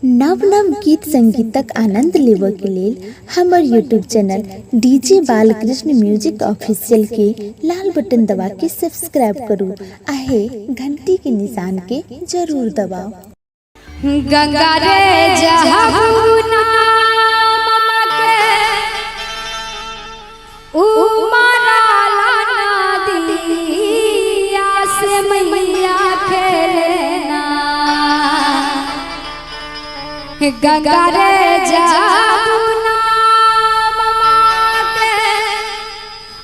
नव नव गीत संगीतक आनंद लेबऽ के लेल हमर YouTube channel DJ Balkrishna music official के लाल बटन दबा के सब्सक्राइब करू आहे घंटी के निशान के जरूर दबाओ। गंगा रे जमुना उमरा नदिया से मैया खेलना। गंगा रे जमुना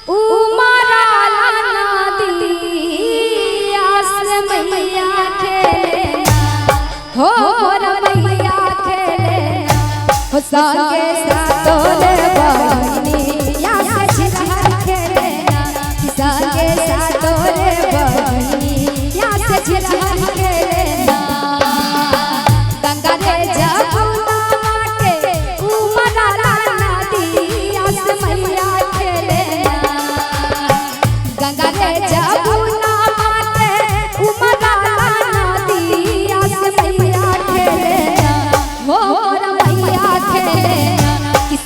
उमरा नदिया से मैया खेलना। हो मैया खेलना हो संगे सातोरे बहनिया से झिरहर खेलना। संगे सातोरे बहनिया से झिरहर खेलना। गंगा रे जमुना के उमरा नदिया से मैया खेलना। गंगा रे जमुना के उमरा नदिया से मैया खेलना। हो मैया खेलना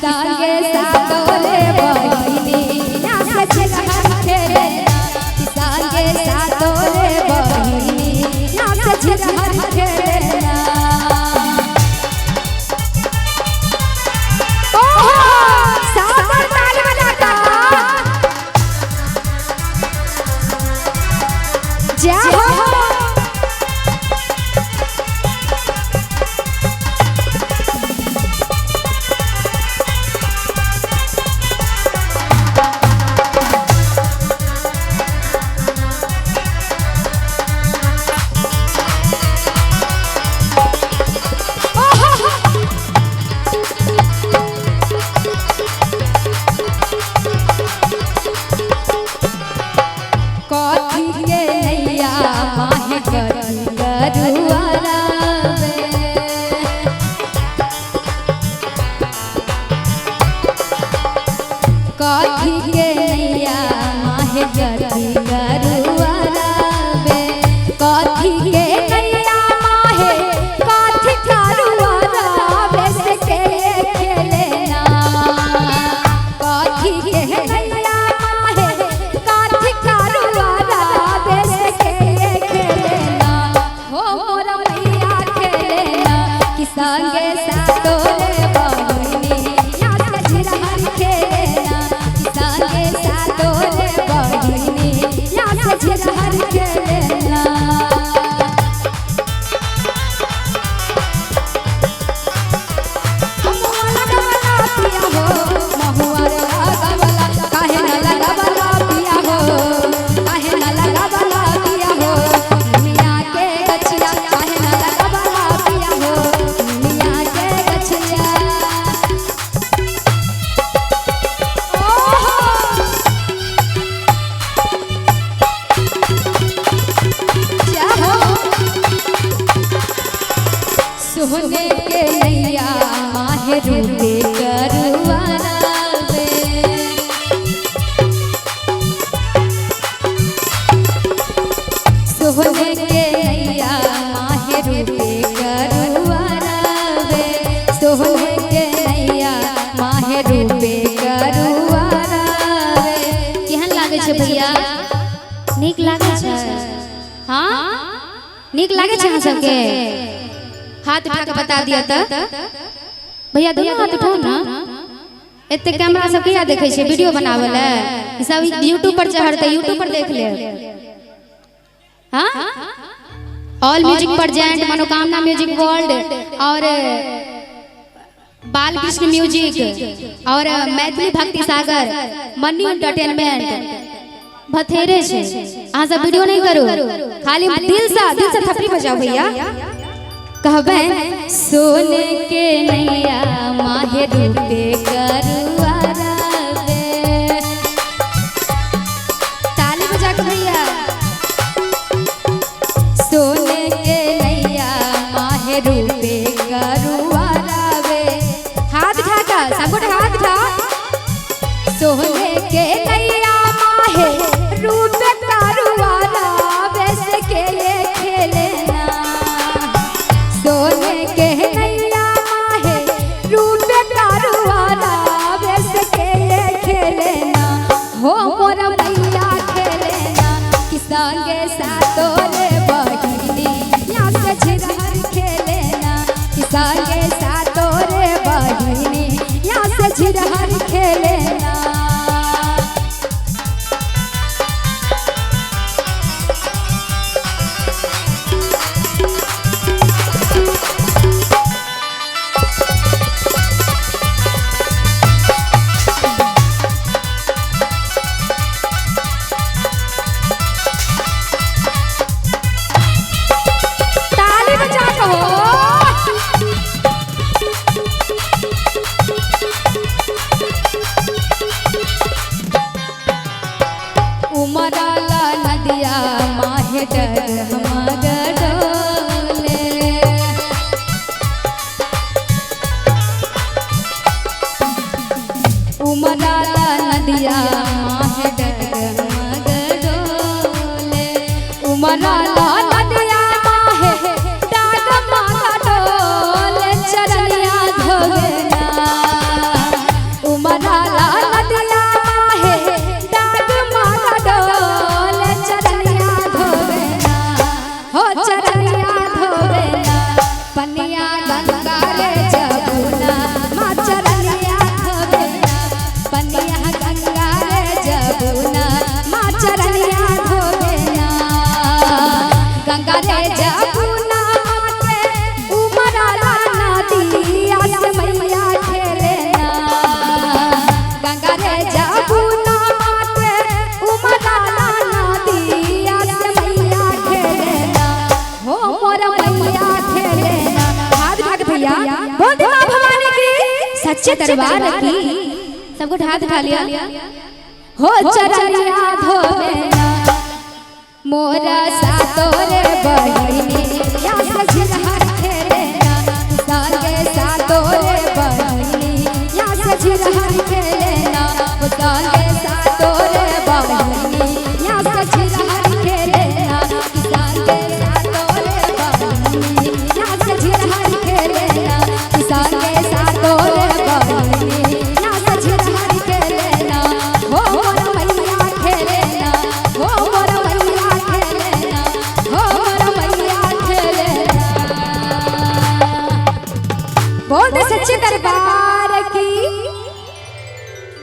संगे सातोरे बहनिया से झिरहर खेलना। संगे सातोरे बहनिया से झिरहर खेलना। ओहो सागर ताल बजाता जय हो। कथी के नैया माहे गति करुआराबे। कथी के नैया माहे कथी करुआराबे से के खेलना। कथी के नैया माहे कथी करुआराबे से के खेलना। हो मोर मैया खेलना कि संगे सातोरे बहनिया से झिरहर खेलना। संगे सातोरे बहनिया से झिरहर खेलना। सोने के नैया माहे रूपे करुआराबे। सोने के नैया माहे रूपे करुआराबे। सोने के नैया माहे रूपे करुआराबे। केहन लागे छै भैया? नीक लागे छै? हाँ नीक लागे छै अहाँ सबके? हाथ उठा के बता दिया तो भैया दोनों हाथ उठाओ ना। एते कैमरा सब किया देखे छे वीडियो बनावे ले सब यूट्यूब पर चढ़ते यूट्यूब पर देख ले। हां ऑल म्यूजिक प्रेजेंट मनोकामना म्यूजिक वर्ल्ड और बालकृष्ण म्यूजिक और मैथिली भक्ति सागर मन्नी एंटरटेनमेंट भथेरे छे। अहाँ सब वीडियो नहीं करू खाली दिल से थपड़ी बजाओ भैया। कहबे सोने के नैया माहे रूपे करुआराबे। ताली बजा के भैया। सोने के नैया माहे रूपे करुआराबे। हाथ उठा के सब हाथ उठा। सोने के नैया माहे रूपे करुआराबे से के खेलना। सोने के नैया संगे सातो रे बहिनी यहाँ से झिरहर खेलेला। उमराला नदिया माहे डर हमारा डोले। उमराला नदिया माहे डर हमारा डोले। उमराला नदिया माहे डर हमारा डोले चरनिया धोवेला। उमराला नदिया माहे चरनिया धोवेला। पनिया गंगा रे जमुना माँ चरनिया धोवेला। पनिया गंगा रे जमुना माँ चरनिया धोवेला। गंगा रे जमुना माते उमराला नदिया से मैया खेलेला। गंगा रे जमुना माते उमराला नदिया से मैया खेलेला। हो मोरा मैया खेलेला। हाथ उठा के भैया बोल दे मां भवानी की सच्चे दरबार की। सबको हाथ उठा लिया। हो चरनिया धोवेला मोरा सातो रे बहिनी यहाँ से झिरहर खेलेला। संगे सातो रे बहिनी यहाँ से झिरहर खेलेला। संगे सातो रे बहिनी यहाँ से झिरहर खेलेला। संगे सातो रे बहिनी यहाँ से झिरहर खेलेला। संगे सातो रे बहिनी यहाँ से झिरहर खेलेला। हो मोरा मैया खेलेला। हो मोरा मैया खेलेला। हो मोरा मैया खेलेला। बोल दे सच्चे दरबार